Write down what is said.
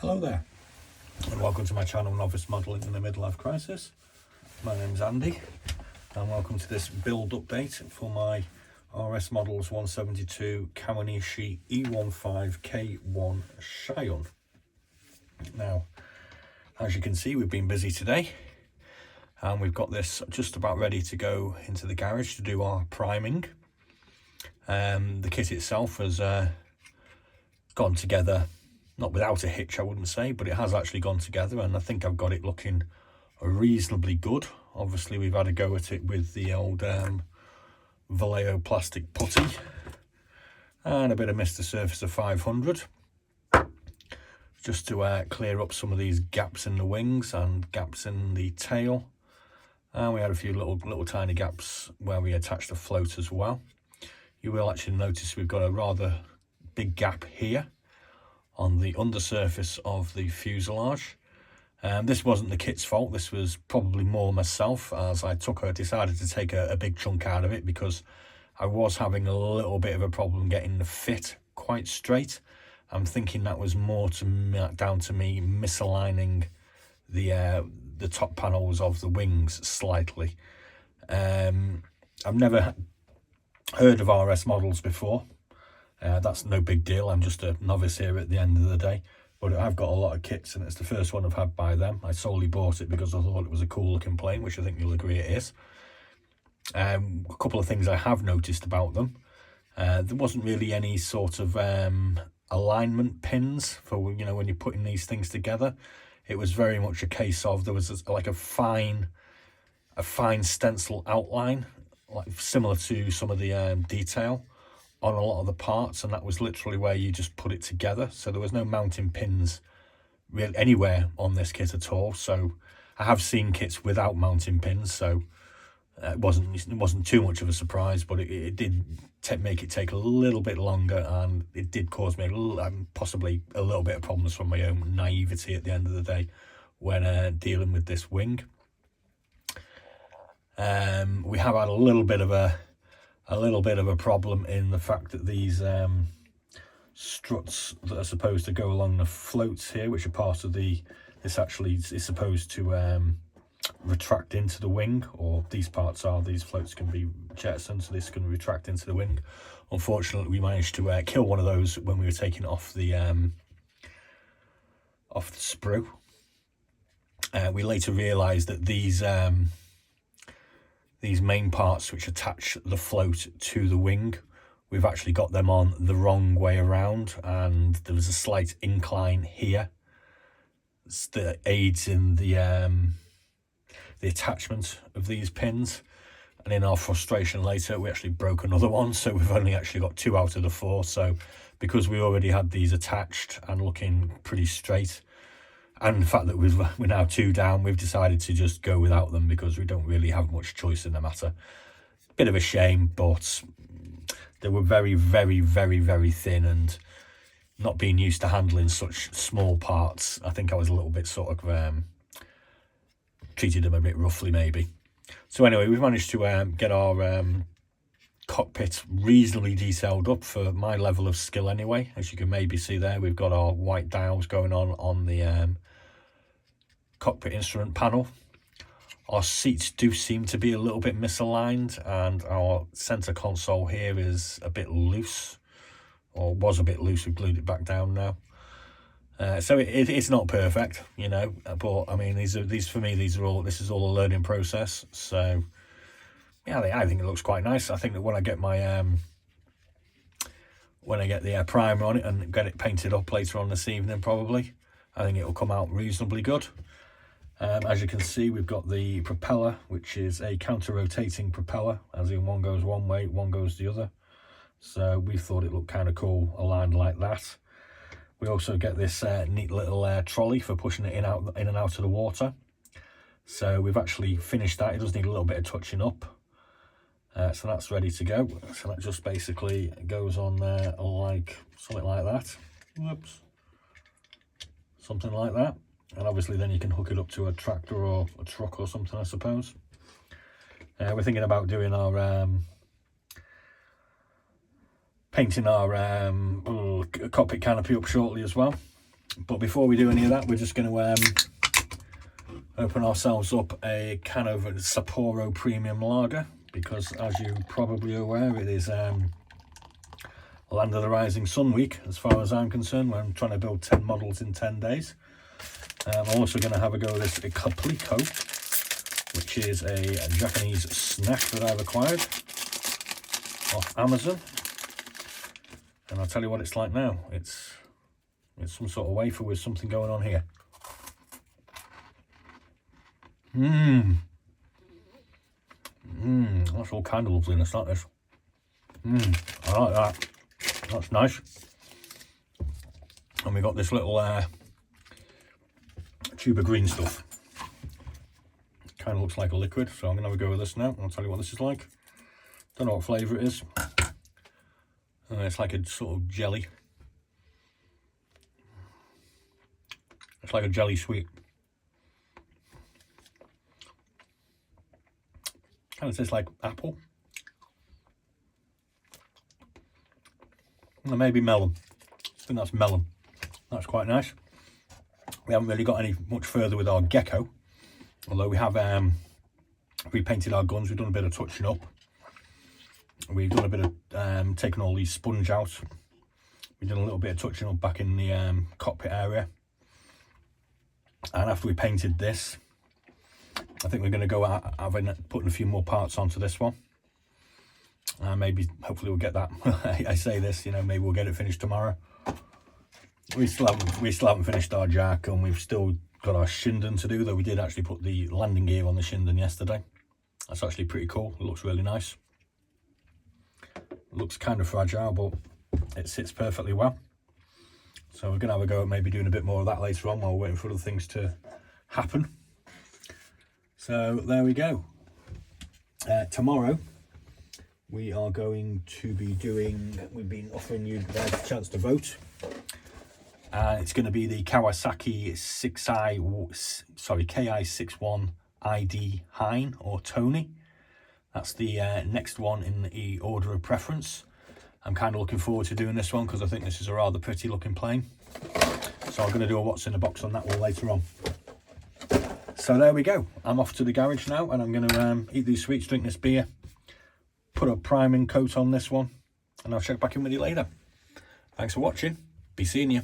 Hello there, and welcome to my channel Novice Modelling in the Midlife Crisis. My name's Andy, and welcome to this build update for my RS Models 172 Kawanishi E15K1 Shiun. Now, as you can see, we've been busy today, and we've got this just about ready to go into the garage to do our priming. The kit itself has gone together, not without a hitch I wouldn't say, but it has actually gone together, and I think I've got it looking reasonably good. Obviously we've had a go at it with the old Vallejo plastic putty and a bit of Mr. Surfacer 500 just to clear up some of these gaps in the wings and gaps in the tail, and we had a few little tiny gaps where we attached the float as well. You will actually notice we've got a rather big gap here on the undersurface of the fuselage. This wasn't the kit's fault, this was probably more myself, as I decided to take a big chunk out of it because I was having a little bit of a problem getting the fit quite straight. I'm thinking that was more down to me misaligning the top panels of the wings slightly. I've never heard of RS models before. That's no big deal, I'm just a novice here at the end of the day, but I've got a lot of kits and it's the first one I've had by them. I solely bought it because I thought it was a cool looking plane, which I think you'll agree it is. A couple of things I have noticed about them. There wasn't really any sort of alignment pins for, you know, when you're putting these things together. It was very much a case of there was like a fine stencil outline, like similar to some of the detail on a lot of the parts, and that was literally where you just put it together. So there was no mounting pins really anywhere on this kit at all. So I have seen kits without mounting pins, so it wasn't too much of a surprise, but it did make it take a little bit longer, and it did cause me possibly a little bit of problems from my own naivety at the end of the day when dealing with this wing. We have had a little bit of a problem in the fact that these struts that are supposed to go along the floats here, which are part of this actually is supposed to retract into the wing, or these floats can be jettisoned, so this can retract into the wing. Unfortunately, we managed to kill one of those when we were taking off the sprue. We later realized that these main parts which attach the float to the wing, we've actually got them on the wrong way around, and there was a slight incline here that aids in the attachment of these pins, and in our frustration later we actually broke another one, so we've only actually got 2 out of the 4. So because we already had these attached and looking pretty straight, and the fact that we're now 2 down, we've decided to just go without them because we don't really have much choice in the matter. Bit of a shame, but they were very, very, very, very thin, and not being used to handling such small parts, I think I was a little bit sort of treated them a bit roughly maybe. So anyway, we've managed to get our cockpit reasonably detailed up for my level of skill anyway. As you can maybe see there, we've got our white dials going on the cockpit instrument panel. Our seats do seem to be a little bit misaligned, and our center console here is a bit loose, or was a bit loose. We've glued it back down now. So it's not perfect, you know, but I mean, this is all a learning process. So yeah, I think it looks quite nice. I think that when I get my the primer on it and get it painted up later on this evening, probably, I think it'll come out reasonably good. As you can see, we've got the propeller, which is a counter-rotating propeller, as in one goes one way, one goes the other. So we thought it looked kind of cool aligned like that. We also get this neat little trolley for pushing it in and out of the water. So we've actually finished that. It does need a little bit of touching up. So that's ready to go. So that just basically goes on there like something like that. Whoops. Something like that. And obviously then you can hook it up to a tractor or a truck or something, I suppose. We're thinking about doing our painting our cockpit canopy up shortly as well. But before we do any of that, we're just going to open ourselves up a can of Sapporo Premium Lager, because as you probably are aware, it is Land of the Rising Sun week as far as I'm concerned, where I'm trying to build 10 models in 10 days. I'm also going to have a go at this Kapliko, which is a Japanese snack that I've acquired off Amazon. And I'll tell you what it's like now. It's some sort of wafer with something going on here. That's all kind of loveliness, that is. I like that. That's nice. And we got this little tube of green stuff. Kind of looks like a liquid, so I'm going to have a go with this now. And I'll tell you what this is like. Don't know what flavour it is. It's like a sort of jelly. It's like a jelly sweet. Kind of tastes like apple. And maybe melon. I think that's melon. That's quite nice. We haven't really got any much further with our gecko, although we have repainted our guns. We've done a bit of touching up. We've done a bit of taking all these sponge out. We've done a little bit of touching up back in the cockpit area. And after we painted this, I think we're going to go out putting a few more parts onto this one. Maybe, hopefully we'll get that. I say this, you know, maybe we'll get it finished tomorrow. We still haven't finished our jack, and we've still got our Shinden to do, though we did actually put the landing gear on the Shinden yesterday. That's actually pretty cool. It looks really nice. It looks kind of fragile, but it sits perfectly well. So we're going to have a go at maybe doing a bit more of that later on while we're waiting for other things to happen. So there we go. Tomorrow we are going to be doing, we've been offering you guys a chance to vote. It's going to be the Kawasaki KI61 ID Hein or Tony. That's the next one in the order of preference. I'm kind of looking forward to doing this one because I think this is a rather pretty looking plane. So I'm going to do a what's in the box on that one later on. So there we go. I'm off to the garage now, and I'm going to eat these sweets, drink this beer, put a priming coat on this one, and I'll check back in with you later. Thanks for watching. Be seeing you.